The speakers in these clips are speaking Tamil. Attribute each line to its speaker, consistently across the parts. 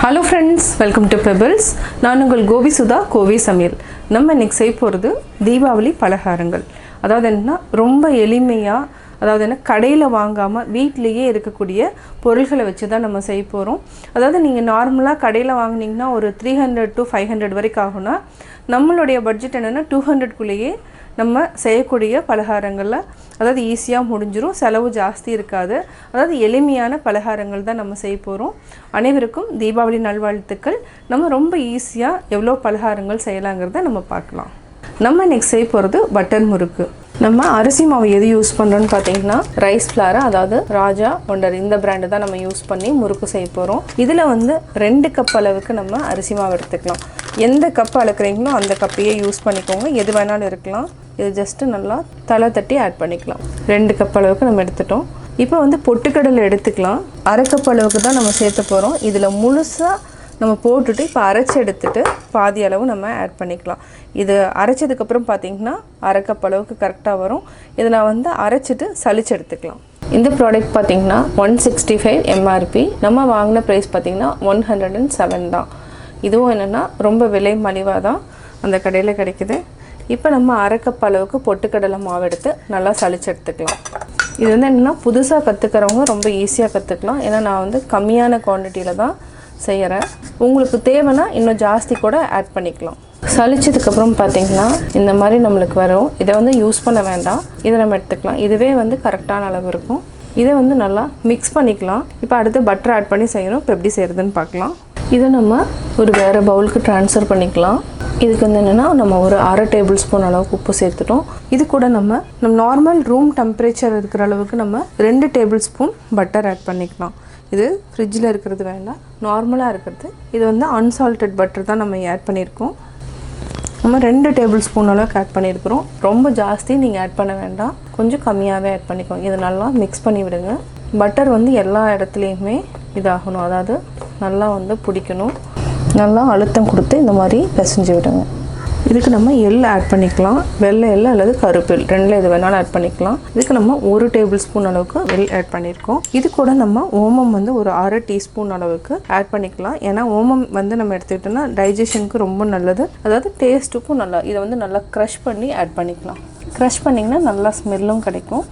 Speaker 1: Hello friends, welcome to Pebbles. நான் உங்கள் கோபி சுதா கோவி சமையல். நம்ம இன்னைக்கு செய்ய போகிறது தீபாவளி பலகாரங்கள். அதாவது என்ன ரொம்ப எளிமையா, அதாவது என்ன கடையில் வாங்காமல் வீட்டிலேயே இருக்கக்கூடிய பொருட்களை வச்சு தான் நம்ம செய்ய போகிறோம். அதாவது நீங்கள் நார்மலாக கடையில் வாங்கினீங்கன்னா ஒரு 300 to 500 வரைக்கும் ஆகும்னா, நம்மளுடைய பட்ஜெட் என்னென்னா 200குள்ளேயே நம்ம செய்யக்கூடிய பலகாரங்களில் அதாவது ஈஸியாக முடிஞ்சிடும், செலவு ஜாஸ்தி இருக்காது. அதாவது எளிமையான பலகாரங்கள் தான் நம்ம செய்ய போகிறோம். அனைவருக்கும் தீபாவளி நல்வாழ்த்துக்கள். நம்ம ரொம்ப ஈஸியாக எவ்வளோ பலகாரங்கள் செய்யலாங்கிறத நம்ம பார்க்கலாம். நம்ம நெக்ஸ்ட் செய்ய போகிறது பட்டர் முறுக்கு. நம்ம அரிசி மாவு எது யூஸ் பண்ணுறோன்னு பார்த்தீங்கன்னா ரைஸ் ஃப்ளார், அதாவது ராஜா ஒண்டர் இந்த பிராண்டு தான் நம்ம யூஸ் பண்ணி முறுக்கு செய்ய போகிறோம். இதில் 2 கப் அளவுக்கு நம்ம அரிசி மாவு எடுத்துக்கலாம். எந்த கப் அளக்குறீங்களோ அந்த கப்பையே யூஸ் பண்ணிக்கோங்க, எது வேணாலும் இருக்கலாம். இது ஜஸ்ட்டு நல்லா தலை தட்டி ஆட் பண்ணிக்கலாம். 2 கப் அளவுக்கு நம்ம எடுத்துட்டோம். இப்போ பொட்டுக்கடலை எடுத்துக்கலாம். 1/2 கப் அளவுக்கு தான் நம்ம சேர்த்த போகிறோம். இதில் முழுசாக நம்ம போட்டுட்டு இப்போ அரைச்சி எடுத்துகிட்டு பாதி அளவு நம்ம ஆட் பண்ணிக்கலாம். இது அரைச்சதுக்கப்புறம் பார்த்திங்கன்னா 1/2 கப் அளவுக்கு கரெக்டாக வரும். இதை நான் அரைச்சிட்டு சளிச்சு எடுத்துக்கலாம். இந்த ப்ராடக்ட் பார்த்திங்கன்னா 165 MRP. நம்ம வாங்கின ப்ரைஸ் பார்த்திங்கன்னா 107 தான். இதுவும் என்னென்னா ரொம்ப விலை மலிவாக தான் அந்த கடையில் கிடைக்குது. இப்போ நம்ம 1/2 கப் அளவுக்கு பொட்டுக்கடலை மாவு எடுத்து நல்லா சளிச்சு எடுத்துக்கலாம். இது என்னென்னா புதுசாக கற்றுக்கிறவங்க ரொம்ப ஈஸியாக கற்றுக்கலாம். ஏன்னா நான் கம்மியான குவான்டிட்டியில் தான் செய்கிறேன். உங்களுக்கு தேவைன்னா இன்னும் ஜாஸ்தி கூட ஆட் பண்ணிக்கலாம். சளிச்சதுக்கப்புறம் பார்த்திங்கன்னா இந்த மாதிரி நம்மளுக்கு வரும். இதை யூஸ் பண்ண வேண்டாம், இதை நம்ம எடுத்துக்கலாம். இதுவே கரெக்டான அளவு இருக்கும். இதை நல்லா மிக்ஸ் பண்ணிக்கலாம். இப்போ அடுத்து பட்டர் ஆட் பண்ணி செய்யணும். இப்போ எப்படி செய்கிறதுன்னு பார்க்கலாம். இதை நம்ம ஒரு வேறு பவுலுக்கு ட்ரான்ஸ்ஃபர் பண்ணிக்கலாம். இதுக்கு என்னென்னா நம்ம ஒரு 1/2 டேபிள் ஸ்பூன் அளவுக்கு உப்பு சேர்த்துட்டோம். இது கூட நம்ம நார்மல் ரூம் டெம்பரேச்சர் இருக்கிற அளவுக்கு நம்ம 2 டேபிள் ஸ்பூன் பட்டர் ஆட் பண்ணிக்கலாம். இது ஃப்ரிட்ஜில் இருக்கிறது வேண்டாம், நார்மலாக இருக்கிறது. இது அன்சால்டட் பட்டர் தான் நம்ம ஆட் பண்ணியிருக்கோம். நம்ம 2 டேபிள் ஸ்பூன் அளவுக்கு ஆட் பண்ணியிருக்கிறோம். ரொம்ப ஜாஸ்தி நீங்கள் ஆட் பண்ண வேண்டாம், கொஞ்சம் கம்மியாகவே ஆட் பண்ணிக்கோங்க. இதை நல்லா மிக்ஸ் பண்ணி விடுங்க. பட்டர் எல்லா இடத்துலையுமே இதாகணும், அதாவது நல்லா பிடிக்கணும். நல்லா அழுத்தம் கொடுத்து இந்த மாதிரி பிசைஞ்சு விடுங்க. இதுக்கு நம்ம எள் ஆட் பண்ணிக்கலாம். வெள்ளை எள் அல்லது கருப்பு எள், 2ல் எது வேணாலும் ஆட் பண்ணிக்கலாம். இதுக்கு நம்ம 1 டேபிள் ஸ்பூன் அளவுக்கு எள் ஆட் பண்ணியிருக்கோம். இது கூட நம்ம ஓமம் ஒரு 1/2 டீஸ்பூன் அளவுக்கு ஆட் பண்ணிக்கலாம். ஏன்னா ஓமம் நம்ம எடுத்துக்கிட்டோம்னா டைஜஷனுக்கு ரொம்ப நல்லது, அதாவது டேஸ்ட்டுக்கும் நல்லா. இதை நல்லா க்ரஷ் பண்ணி ஆட் பண்ணிக்கலாம். க்ரஷ் பண்ணிங்கன்னா நல்லா ஸ்மெல்லும் கிடைக்கும்,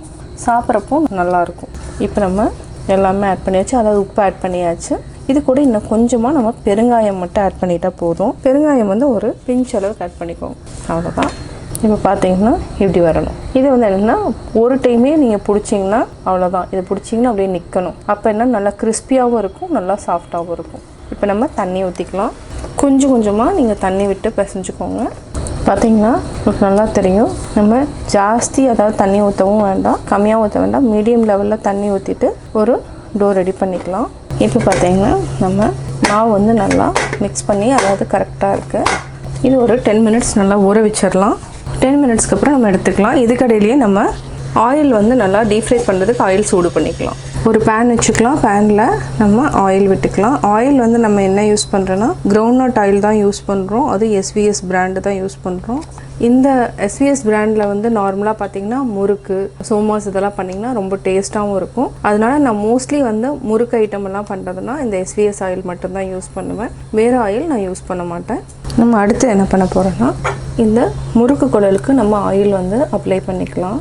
Speaker 1: சாப்பிட்றப்போ நல்லாயிருக்கும். இப்போ நம்ம எல்லாமே ஆட் பண்ணியாச்சு, அதாவது உப்பு ஆட் பண்ணியாச்சு. இது கூட இன்னும் கொஞ்சமாக நம்ம பெருங்காயம் மட்டும் ஆட் பண்ணிட்டா போதும். பெருங்காயம் ஒரு பிஞ்ச் அளவுக்கு ஆட் பண்ணிக்கோங்க, அவ்வளோதான். இப்போ பார்த்தீங்கன்னா இப்படி வரணும். இது என்னென்னா ஒரு டைமே நீங்கள் பிடிச்சிங்கன்னா அவ்வளோதான். இதை பிடிச்சிங்கன்னா அப்படியே நிற்கணும். அப்போ என்ன நல்லா கிறிஸ்பியாகவும் இருக்கும், நல்லா சாஃப்டாகவும் இருக்கும். இப்போ நம்ம தண்ணி ஊற்றிக்கலாம். கொஞ்சம் கொஞ்சமாக நீங்கள் தண்ணி விட்டு பிசைஞ்சுக்கோங்க. பார்த்திங்கன்னா உங்களுக்கு நல்லா தெரியும். நம்ம ஜாஸ்தி அதாவது தண்ணி ஊற்றவும் வேண்டாம், கம்மியாக ஊற்ற வேண்டாம், மீடியம் லெவலில் தண்ணி ஊற்றிட்டு ஒரு டோ ரெடி பண்ணிக்கலாம். இப்போ பார்த்திங்கன்னா நம்ம மாவு நல்லா மிக்ஸ் பண்ணி, அதாவது கரெக்டாக இருக்குது. இது ஒரு 10 மினிட்ஸ் நல்லா ஊற வச்சிடலாம். 10 மினிட்ஸ்க்கு அப்புறம் நம்ம எடுத்துக்கலாம். இதுக்கடையிலேயே நம்ம ஆயில் நல்லா டீப் ஃப்ரை பண்ணுறதுக்கு ஆயில் சூடு பண்ணிக்கலாம். ஒரு பேன் வச்சுக்கலாம். பேனில் நம்ம ஆயில் விட்டுக்கலாம். ஆயில் நம்ம என்ன யூஸ் பண்ணுறோன்னா கிரவுண்ட்நட் ஆயில் தான் யூஸ் பண்ணுறோம். அது SVS பிராண்டு தான் யூஸ் பண்ணுறோம். இந்த SVS பிராண்டில் நார்மலாக பார்த்திங்கன்னா முறுக்கு, சோமாஸ் இதெல்லாம் பண்ணிங்கன்னா ரொம்ப டேஸ்ட்டாகவும் இருக்கும். அதனால நான் மோஸ்ட்லி முறுக்கு ஐட்டம் எல்லாம் பண்ணுறதுனா இந்த SVS ஆயில் மட்டும்தான் யூஸ் பண்ணுவேன். வேறு ஆயில் நான் யூஸ் பண்ண மாட்டேன். நம்ம அடுத்து என்ன பண்ண போகிறோன்னா இந்த முறுக்கு குழலுக்கு நம்ம ஆயில் அப்ளை பண்ணிக்கலாம்.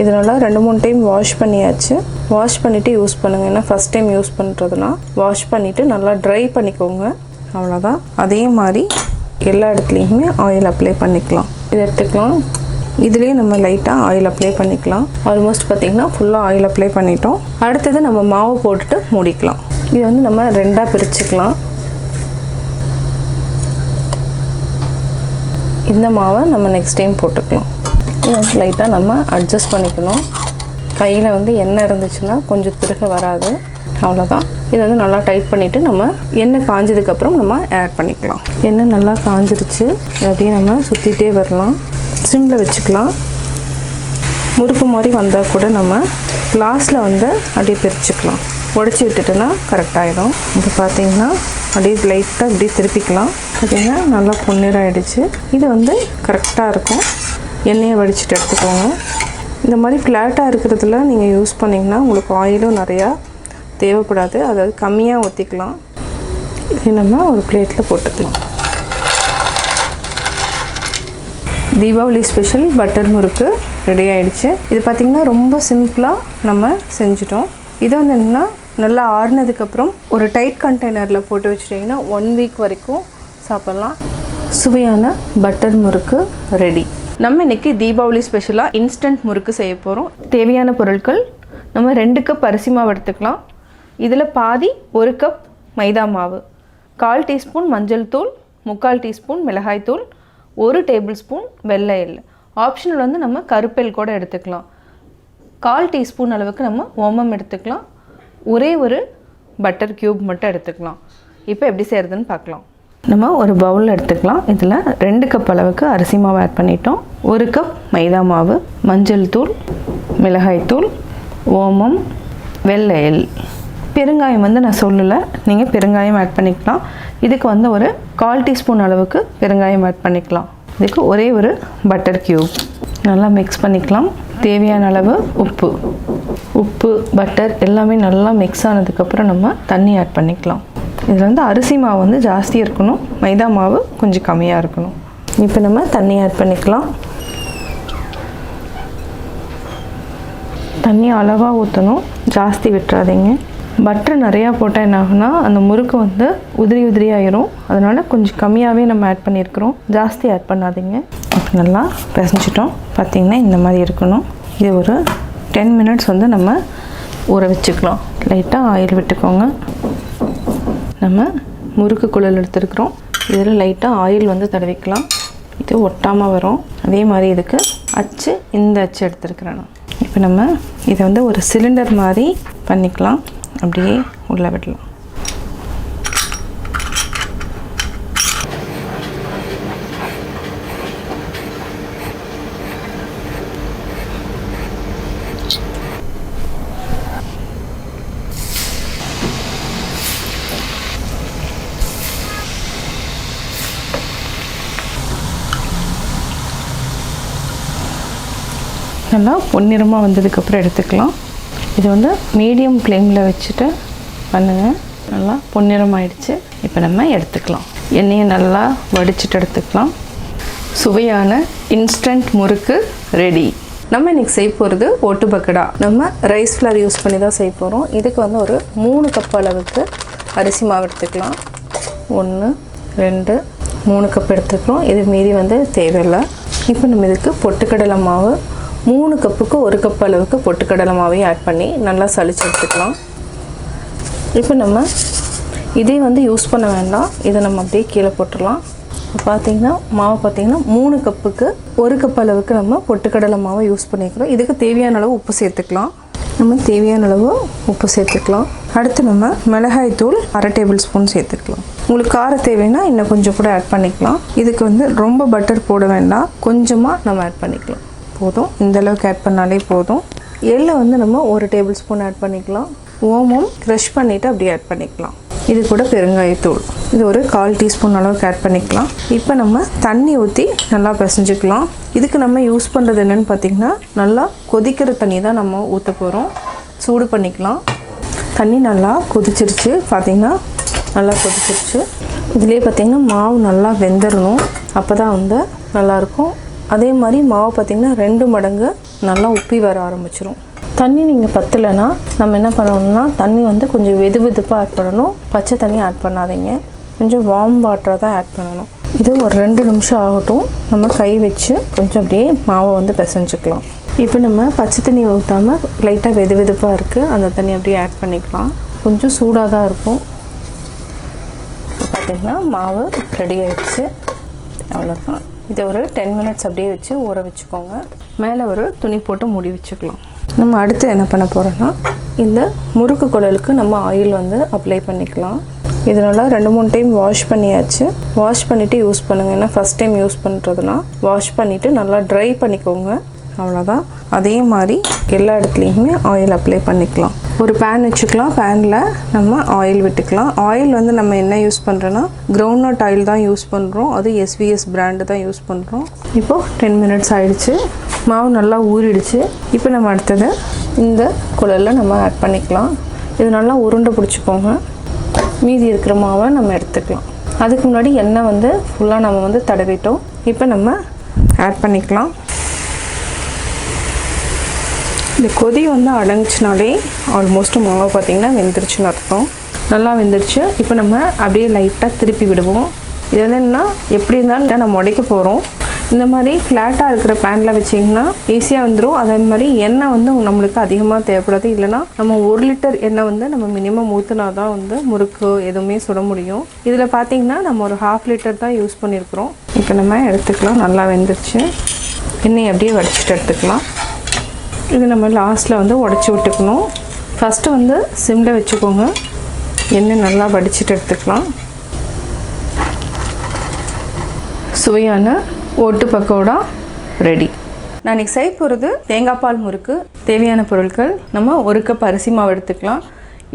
Speaker 1: இதனால் 2-3 டைம் வாஷ் பண்ணியாச்சு. வாஷ் பண்ணிவிட்டு யூஸ் பண்ணுங்கள். ஏன்னா ஃபஸ்ட் டைம் யூஸ் பண்ணுறதுனா வாஷ் பண்ணிவிட்டு நல்லா ட்ரை பண்ணிக்கோங்க, அவ்வளோதான். அதே மாதிரி எல்லா இடத்துலையுமே ஆயில் அப்ளை பண்ணிக்கலாம். இதை எடுத்துக்கலாம். இதுலேயே நம்ம லைட்டாக ஆயில் அப்ளை பண்ணிக்கலாம். ஆல்மோஸ்ட் பார்த்திங்கன்னா ஃபுல்லாக ஆயில் அப்ளை பண்ணிட்டோம். அடுத்தது நம்ம மாவு போட்டுட்டு மூடிக்கலாம். இது நம்ம 2ஆக பிரிச்சுக்கலாம். இந்த மாவை நம்ம நெக்ஸ்ட் டைம் போட்டுக்கலாம். இது லைட்டாக நம்ம அட்ஜஸ்ட் பண்ணிக்கணும். கையில் எண்ணெய் இருந்துச்சுன்னா கொஞ்சம் திருக வராது, அவ்வளோதான். இதை நல்லா டைட் பண்ணிவிட்டு நம்ம எண்ணெய் காஞ்சதுக்கப்புறம் நம்ம ஆட் பண்ணிக்கலாம். எண்ணெய் நல்லா காஞ்சிருச்சு. அப்படியே நம்ம சுற்றிகிட்டே வரலாம். சிம்மில் வச்சுக்கலாம். முறுக்கு மாதிரி வந்தால் கூட நம்ம கிளாஸில் அப்படியே பிரிச்சுக்கலாம். உடச்சி விட்டுட்டுனா கரெக்டாகிடும். இப்போ பார்த்திங்கன்னா அப்படியே லைட்டாக இப்படியே திருப்பிக்கலாம். பார்த்திங்கன்னா நல்லா பொன்னிறாயிடுச்சு. இது கரெக்டாக இருக்கும். எண்ணெயை வடிச்சிட்டு எடுத்துக்கோங்க. இந்த மாதிரி ஃப்ளாட்டாக இருக்கிறதுல நீங்கள் யூஸ் பண்ணிங்கன்னா உங்களுக்கு ஆயிலும் நிறையா தேவைப்படாது, அதாவது கம்மியாக ஊற்றிக்கலாம். இது நம்ம ஒரு பிளேட்டில் போட்டுக்கலாம். தீபாவளி ஸ்பெஷல் பட்டர் முறுக்கு ரெடி ஆகிடுச்சு. இது பார்த்திங்கன்னா ரொம்ப சிம்பிளாக நம்ம செஞ்சிட்டோம். இதை வந்து என்னென்னா நல்லா ஆறுனதுக்கப்புறம் ஒரு டைட் கண்டெய்னரில் போட்டு வச்சிட்டிங்கன்னா 1 வீக் வரைக்கும் சாப்பிட்லாம். சுவையான பட்டர் முறுக்கு ரெடி. நம்ம இன்றைக்கி தீபாவளி ஸ்பெஷலாக இன்ஸ்டன்ட் முறுக்கு செய்ய போகிறோம். தேவையான பொருட்கள் நம்ம 2 கப் அரிசி மாவு எடுத்துக்கலாம். இதில் பாதி 1 கப் மைதா மாவு, 1/4 டீஸ்பூன் மஞ்சள் தூள், 3/4 டீஸ்பூன் மிளகாய் தூள், 1 டேபிள் ஸ்பூன் வெள்ளை எள். ஆப்ஷனல் வந்து நம்ம கருப்பெல் கூட எடுத்துக்கலாம். 1/4 டீஸ்பூன் அளவுக்கு நம்ம ஓமம் எடுத்துக்கலாம். ஒரே ஒரு பட்டர் க்யூப் மட்டும் எடுத்துக்கலாம். இப்போ எப்படி செய்கிறதுன்னு பார்க்கலாம். நம்ம ஒரு பவுல் எடுத்துக்கலாம். இதில் 2 கப் அளவுக்கு அரிசி மாவு ஆட் பண்ணிட்டோம். 1 கப் மைதா மாவு, மஞ்சள் தூள், மிளகாய் தூள், ஓமம், வெள்ளை எள், பெருங்காயம் வந்து நான் சொல்லலை, நீங்கள் பெருங்காயம் ஆட் பண்ணிக்கலாம். இதுக்கு வந்து ஒரு 1/4 டீஸ்பூன் அளவுக்கு பெருங்காயம் ஆட் பண்ணிக்கலாம். இதுக்கு ஒரே ஒரு பட்டர் க்யூப். நல்லா மிக்ஸ் பண்ணிக்கலாம். தேவையான அளவு உப்பு, பட்டர் எல்லாமே நல்லா மிக்ஸ் ஆனதுக்கப்புறம் நம்ம தண்ணி ஆட் பண்ணிக்கலாம். இதில் வந்து அரிசி மாவு வந்து ஜாஸ்தி இருக்கணும், மைதா மாவு கொஞ்சம் கம்மியாக இருக்கணும். இப்போ நம்ம தண்ணி ஆட் பண்ணிக்கலாம். தண்ணி அளவாக ஊற்றணும், ஜாஸ்தி விட்டுறாதீங்க. பட்டர் நிறையா போட்டால் என்ன ஆகுனா அந்த முறுக்கு வந்து உதிரி ஆயிரும். அதனால் கொஞ்சம் கம்மியாகவே நம்ம ஆட் பண்ணியிருக்கிறோம், ஜாஸ்தி ஆட் பண்ணாதீங்க. நல்லா பிசைஞ்சிட்டோம். பார்த்திங்கன்னா இந்த மாதிரி இருக்கணும். இது ஒரு 10 மினிட்ஸ் வந்து நம்ம ஊற வச்சுக்கலாம். லைட்டாக ஆயில் விட்டுக்கோங்க. நம்ம முறுக்கு குழல் எடுத்துருக்குறோம். இதில் லைட்டாக ஆயில் வந்து தடவிக்கலாம். இது ஒட்டாமல் வரும். அதே மாதிரி இதுக்கு இந்த அச்சு எடுத்துருக்குறேன் நான். இப்போ நம்ம இதை வந்து ஒரு சிலிண்டர் மாதிரி பண்ணிக்கலாம். அப்படியே உள்ளே விடலாம். நல்லா பொன்னிறமாக வந்ததுக்கப்புறம் எடுத்துக்கலாம். இது வந்து மீடியம் ஃப்ளேமில் வச்சுட்டு பண்ணுங்கள். நல்லா பொன்னிறம் ஆயிடுச்சு. இப்போ நம்ம எடுத்துக்கலாம். எண்ணெயை நல்லா வடிச்சிட்டு எடுத்துக்கலாம். சுவையான இன்ஸ்டன்ட் முறுக்கு ரெடி. நம்ம இன்றைக்கி செய்ய போகிறது ஓட்டு பக்கடா. நம்ம ரைஸ் ஃப்ளவர் யூஸ் பண்ணி தான் செய்ய போகிறோம். இதுக்கு வந்து ஒரு 3 கப் அளவுக்கு அரிசி மாவு எடுத்துக்கலாம். 1 2 3 கப் எடுத்துக்கிறோம். இது மீதி வந்து தேவையில்லை. இப்போ நம்ம இதுக்கு பொட்டுக்கடலை மாவு 3 கப்புக்கு 1 கப் அளவுக்கு பொட்டுக்கடலை மாவையும் ஆட் பண்ணி நல்லா சளிச்சு எடுத்துக்கலாம். இப்போ நம்ம இதே வந்து யூஸ் பண்ண வேண்டாம். இதை நம்ம அப்படியே கீழே போட்டுடலாம். பார்த்திங்கன்னா மாவு பார்த்திங்கன்னா 3 கப்புக்கு 1 கப் அளவுக்கு நம்ம பொட்டுக்கடலை மாவை யூஸ் பண்ணிக்கிறோம். இதுக்கு தேவையான அளவு உப்பு சேர்த்துக்கலாம். நம்ம தேவையான அளவு உப்பு சேர்த்துக்கலாம். அடுத்து நம்ம மிளகாய் தூள் 1/2 டேபிள் ஸ்பூன் சேர்த்துக்கலாம். உங்களுக்கு காரம் தேவைன்னா இன்னும் கொஞ்சம் கூட ஆட் பண்ணிக்கலாம். இதுக்கு வந்து ரொம்ப பட்டர் போட வேண்டாம், கொஞ்சமாக நம்ம ஆட் பண்ணிக்கலாம். போதும், இந்த அளவுக்கு ஆட் பண்ணாலே போதும். எள்ளை வந்து நம்ம 1 டேபிள் ஸ்பூன் ஆட் பண்ணிக்கலாம். ஓமம் க்ரஷ் பண்ணிவிட்டு அப்படியே ஆட் பண்ணிக்கலாம். இது கூட பெருங்காயத்தூள் இது ஒரு 1/4 டீஸ்பூன் அளவுக்கு ஆட் பண்ணிக்கலாம். இப்போ நம்ம தண்ணி ஊற்றி நல்லா பிசைஞ்சிக்கலாம். இதுக்கு நம்ம யூஸ் பண்ணுறது என்னென்னு பார்த்திங்கன்னா நல்லா கொதிக்கிற தண்ணி தான் நம்ம ஊற்ற போகிறோம். சூடு பண்ணிக்கலாம். தண்ணி நல்லா கொதிச்சிருச்சு. பார்த்திங்கன்னா நல்லா கொதிச்சிருச்சு. இதுலேயே பார்த்திங்கன்னா மாவு நல்லா வெந்துடணும், அப்போ தான் வந்து நல்லாயிருக்கும். அதே மாதிரி மாவு பார்த்திங்கன்னா 2 மடங்கு நல்லா உப்பி வர ஆரம்பிச்சிடும். தண்ணி நீங்கள் பத்தலைன்னா நம்ம என்ன பண்ணணும்னா தண்ணி வந்து கொஞ்சம் வெதுப்பாக ஆட் பண்ணணும். பச்சை தண்ணி ஆட் பண்ணாதீங்க, கொஞ்சம் வார்ம் வாட்டரை தான் ஆட் பண்ணணும். இது ஒரு 2 நிமிஷம் ஆகட்டும். நம்ம கை வச்சு கொஞ்சம் அப்படியே மாவை வந்து பிசைஞ்சிக்கலாம். இப்போ நம்ம பச்சை தண்ணி ஊற்றாமல் லைட்டாக வெதுப்பாக இருக்குது, அந்த தண்ணி அப்படியே ஆட் பண்ணிக்கலாம். கொஞ்சம் சூடாக தான் இருக்கும். பார்த்திங்கன்னா மாவு ரெடி ஆகிடுச்சு. அவ்வளோதான். இதை ஒரு 10 மினிட்ஸ் அப்படியே வச்சு ஊற வச்சுக்கோங்க. மேலே ஒரு துணி போட்டு மூடி வச்சுக்கலாம். நம்ம அடுத்து என்ன பண்ண போகிறோன்னா இந்த முறுக்கு குழலுக்கு நம்ம ஆயில் வந்து அப்ளை பண்ணிக்கலாம். இதனால் 2-3 டைம் வாஷ் பண்ணியாச்சு. வாஷ் பண்ணிவிட்டு யூஸ் பண்ணுங்கள். ஏன்னா ஃபஸ்ட் டைம் யூஸ் பண்ணுறதுனா வாஷ் பண்ணிவிட்டு நல்லா ட்ரை பண்ணிக்கோங்க. அவ்வளோதான். அதே மாதிரி எல்லா இடத்துலையுமே ஆயில் அப்ளை பண்ணிக்கலாம். ஒரு பேன் வச்சுக்கலாம். பேனில் நம்ம ஆயில் விட்டுக்கலாம். ஆயில் வந்து நம்ம என்ன யூஸ் பண்ணுறோன்னா கிரவுண்ட்நட் ஆயில் தான் யூஸ் பண்ணுறோம். அது SVS பிராண்டு தான் யூஸ் பண்ணுறோம். இப்போது 10 மினிட்ஸ் ஆகிடுச்சு. மாவு நல்லா ஊறிடுச்சு. இப்போ நம்ம அடுத்தது இந்த குழலில் நம்ம ஆட் பண்ணிக்கலாம். இது நல்லா உருண்டை பிடிச்சிக்கோங்க. மீதி இருக்கிற மாவை நம்ம எடுத்துக்கலாம். அதுக்கு முன்னாடி எண்ணெய் வந்து ஃபுல்லாக நம்ம வந்து தடவிட்டோம். இப்போ நம்ம ஆட் பண்ணிக்கலாம். இந்த கொதி வந்து அடங்குச்சுனாலே ஆல்மோஸ்ட் மாவு பார்த்திங்கன்னா வெந்துருச்சுன்னு அர்த்தம். நல்லா வெந்துருச்சு. இப்போ நம்ம அப்படியே லைட்டாக திருப்பி விடுவோம். இது வந்து என்னன்னா எப்படி இருந்தாலும் நம்ம உடைக்க போகிறோம். இந்த மாதிரி ஃப்ளாட்டாக இருக்கிற பேனில் வச்சிங்கன்னா ஈஸியாக வந்துடும். அதே மாதிரி எண்ணெய் வந்து நம்மளுக்கு அதிகமாக தேவைப்படாது. இல்லைனா நம்ம 1 லிட்டர் எண்ணெய் வந்து நம்ம மினிமம் ஊற்றினா தான் வந்து முறுக்கு எதுவுமே சுட முடியும். இதில் பார்த்திங்கன்னா நம்ம ஒரு 1/2 லிட்டர் தான் யூஸ் பண்ணியிருக்கிறோம். இப்போ நம்ம எடுத்துக்கலாம். நல்லா வெந்துருச்சு. எண்ணெய் அப்படியே வடிச்சிட்டு எடுத்துக்கலாம். இது நம்ம லாஸ்ட்டில் வந்து உடச்சி விட்டுக்கணும். ஃபஸ்ட்டு வந்து சிம்மில் வச்சுக்கோங்க. எண்ணெய் நல்லா வடிச்சிட்டு எடுத்துக்கலாம். சுவையான ஓட்டு பக்கோடா ரெடி. நான் இன்றைக்கி செய்ய போகிறது தேங்காய் பால் முறுக்கு. தேவையான பொருட்கள் நம்ம 1 கப் அரிசி மாவு எடுத்துக்கலாம்.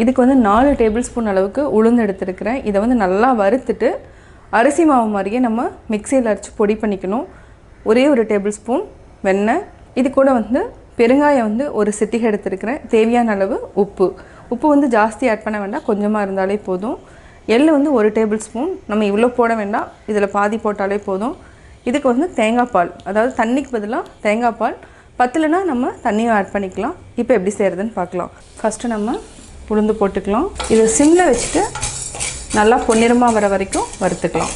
Speaker 1: இதுக்கு வந்து 4 டேபிள் ஸ்பூன் அளவுக்கு உளுந்து எடுத்துருக்கிறேன். இதை வந்து நல்லா வறுத்துட்டு அரிசி மாவு மாதிரியே நம்ம மிக்சியில் அரைச்சி பொடி பண்ணிக்கணும். ஒரே 1 டேபிள் ஸ்பூன் வெண்ணெய். இது கூட வந்து பெருங்காயம் வந்து 1 சிட்டிகை எடுத்துருக்கிறேன். தேவையான அளவு உப்பு வந்து ஜாஸ்தி ஆட் பண்ண வேண்டாம், கொஞ்சமாக இருந்தாலே போதும். எள்ளு வந்து 1 டேபிள் ஸ்பூன். நம்ம இவ்வளோ போட வேண்டாம், இதில் பாதி போட்டாலே போதும். இதுக்கு வந்து தேங்காய் பால், அதாவது தண்ணிக்கு பதிலாக தேங்காய் பால். பத்தலைன்னா நம்ம தண்ணியும் ஆட் பண்ணிக்கலாம். இப்போ எப்படி செய்கிறதுன்னு பார்க்கலாம். ஃபஸ்ட்டு நம்ம உளுந்து போட்டுக்கலாம். இதை சிம்மில் வச்சுட்டு நல்லா பொன்னிறமாக வர வரைக்கும் வறுத்துக்கலாம்.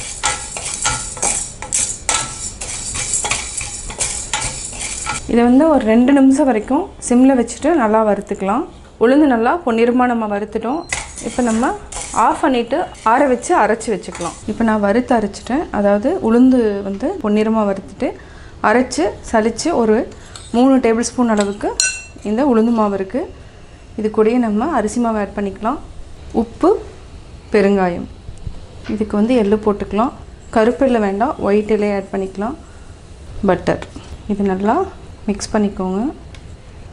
Speaker 1: இதை வந்து ஒரு 2 நிமிஷம் வரைக்கும் சிம்மில் வச்சுட்டு நல்லா வறுத்துக்கலாம். உளுந்து நல்லா பொன்னிறமாக நம்ம வறுத்துட்டோம். இப்போ நம்ம ஆஃப் பண்ணிவிட்டு ஆற வச்சு அரைச்சி வச்சுக்கலாம். இப்போ நான் வறுத்து அரைச்சிட்டேன். அதாவது உளுந்து வந்து பொன்னிறமாக வறுத்துட்டு அரைச்சி சலித்து ஒரு 3 டேபிள் ஸ்பூன் அளவுக்கு இந்த உளுந்து மாவு இருக்குது. இது கூடயே நம்ம அரிசி மாவு ஆட் பண்ணிக்கலாம். உப்பு, பெருங்காயம். இதுக்கு வந்து எள்ளு போட்டுக்கலாம். கருப்பு எள்ளு வேண்டாம், ஒயிட் எல்லே ஆட் பண்ணிக்கலாம். பட்டர். இது நல்லா மிக்ஸ் பண்ணிக்கோங்க.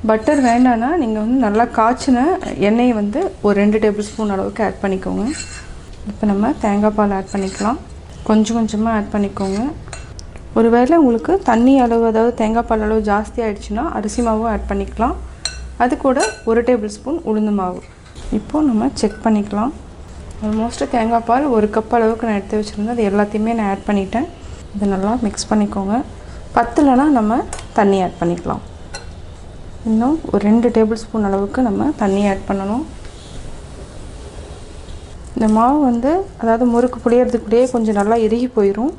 Speaker 1: பட்டர் வேண்டான்னா நீங்கள் வந்து நல்லா காய்ச்சின எண்ணெயை வந்து ஒரு 2 டேபிள் ஸ்பூன் அளவுக்கு ஆட் பண்ணிக்கோங்க. இப்போ நம்ம தேங்காய் பால் ஆட் பண்ணிக்கலாம். கொஞ்சமாக ஆட் பண்ணிக்கோங்க. ஒருவேளை உங்களுக்கு தண்ணி அளவு, அதாவது தேங்காய் பால் அளவு ஜாஸ்தி ஆகிடுச்சுன்னா அரிசி மாவும் ஆட் பண்ணிக்கலாம். அது கூட 1 டேபிள் ஸ்பூன் உளுந்து மாவு. இப்போது நம்ம செக் பண்ணிக்கலாம். ஆல்மோஸ்ட் தேங்காய் பால் 1 கப் அளவுக்கு நான் எடுத்து வச்சுருந்தேன். அது எல்லாத்தையுமே நான் ஆட் பண்ணிட்டேன். இதை நல்லா மிக்ஸ் பண்ணிக்கோங்க. பத்தலைன்னா நம்ம தண்ணி ஆட் பண்ணிக்கலாம். இன்னும் ஒரு 2 டேபிள் ஸ்பூன் அளவுக்கு நம்ம தண்ணி ஆட் பண்ணணும். இந்த மாவு வந்து அதாவது முறுக்கு புளியறதுக்குள்ளேயே கொஞ்சம் நல்லா இறுகி போயிடும்.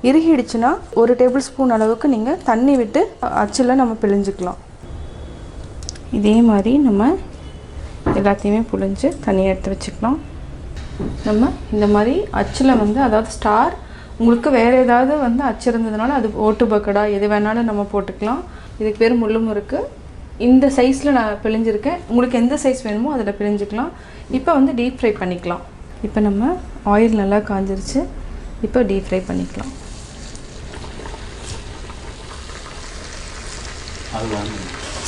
Speaker 1: இறுகிடுச்சுன்னா 1 டேபிள் ஸ்பூன் அளவுக்கு நீங்கள் தண்ணி விட்டு அச்சில் நம்ம பிழிஞ்சிக்கலாம். இதே மாதிரி நம்ம எல்லாத்தையுமே புழிஞ்சு தனியாக எடுத்து வச்சுக்கலாம். நம்ம இந்த மாதிரி அச்சில் வந்து அதாவது ஸ்டார், உங்களுக்கு வேறு ஏதாவது வந்து அச்சு இருந்ததுனால அது ஓட்டு பக்கடா எது வேணாலும் நம்ம போட்டுக்கலாம். இதுக்கு பேர் முள்ளு முறுக்கு. இந்த சைஸில் நான் பிழிஞ்சிருக்கேன். உங்களுக்கு எந்த சைஸ் வேணுமோ அதில் பிழிஞ்சிக்கலாம். இப்போ வந்து டீப் ஃப்ரை பண்ணிக்கலாம். இப்போ நம்ம ஆயில் நல்லா காஞ்சிருச்சு. இப்போ டீப் ஃப்ரை பண்ணிக்கலாம்.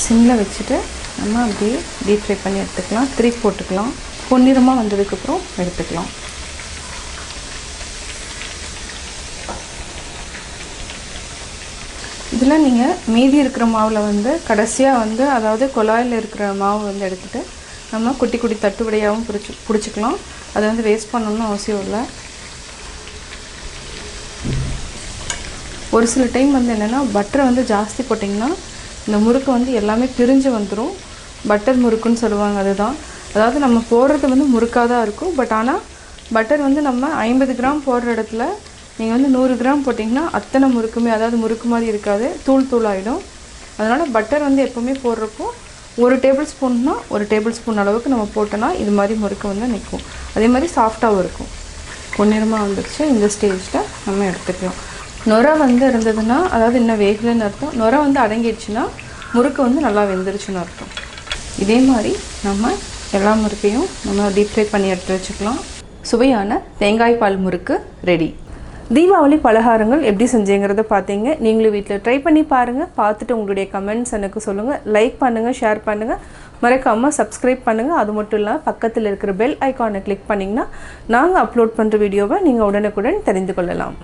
Speaker 1: சிம்மில் வச்சுட்டு நம்ம அப்படியே டீப் ஃப்ரை பண்ணி எடுத்துக்கலாம். திருப்பி போட்டுக்கலாம். பொன்னிறமாக வந்ததுக்கப்புறம் எடுத்துக்கலாம். இதில் நீங்கள் மீதி இருக்கிற மாவில் வந்து கடைசியாக வந்து அதாவது குழாயில் இருக்கிற மாவு வந்து எடுத்துகிட்டு நம்ம குட்டி குட்டி தட்டு வடையாகவும் பிடிச்சிக்கலாம். அதை வந்து வேஸ்ட் பண்ணணும்னு அவசியம் இல்லை. ஒரு சில டைம் வந்து என்னென்னா பட்டரை வந்து ஜாஸ்தி போட்டிங்கன்னா இந்த முறுக்கு வந்து எல்லாமே பிரிஞ்சு வந்துடும். பட்டர் முறுக்குன்னு சொல்லுவாங்க. அதுதான், அதாவது நம்ம போடுறது வந்து முறுக்காக தான் இருக்கும். பட் ஆனால் பட்டர் வந்து நம்ம 50 கிராம் போடுற இடத்துல நீங்கள் வந்து 100 கிராம் போட்டிங்கன்னா அத்தனை முறுக்குமே, அதாவது முறுக்கு மாதிரி இருக்காது, தூள் ஆகிடும். அதனால் பட்டர் வந்து எப்போவுமே போடுறப்போ 1 டேபிள் ஸ்பூன்னா 1 டேபிள் ஸ்பூன் அளவுக்கு நம்ம போட்டோன்னா இது மாதிரி முறுக்கு வந்து நிற்கும். அதே மாதிரி சாஃப்டாகவும் இருக்கும். பொன்னிறமாக வந்துடுச்சு. இந்த ஸ்டேஜில் நம்ம எடுத்துக்கலாம். நுரை வந்து இருந்ததுன்னா அதாவது இன்னும் வேகலைன்னு அர்த்தம். நுரை வந்து அடங்கிடுச்சுன்னா முறுக்கு வந்து நல்லா வெந்துருச்சுன்னு அர்த்தம். இதே மாதிரி நம்ம எல்லா முறுக்கையும் நம்ம டீப் ஃப்ரை பண்ணி எடுத்து வச்சுக்கலாம். சுவையான தேங்காய் பால் முறுக்கு ரெடி. தீபாவளி பலகாரங்கள் எப்படி செஞ்சேங்கிறத பார்த்தீங்க. நீங்களும் வீட்டில் ட்ரை பண்ணி பாருங்கள். பார்த்துட்டு உங்களுடைய கமெண்ட்ஸ் எனக்கு சொல்லுங்கள். லைக் பண்ணுங்கள், ஷேர் பண்ணுங்கள், மறக்காமல் சப்ஸ்கிரைப் பண்ணுங்கள். அது மட்டும் இல்லாமல் பக்கத்தில் இருக்கிற பெல் ஐக்கானை கிளிக் பண்ணிங்கன்னா நாங்கள் அப்லோட் பண்ணுற வீடியோவை நீங்கள் உடனுக்குடன் தெரிந்து கொள்ளலாம்.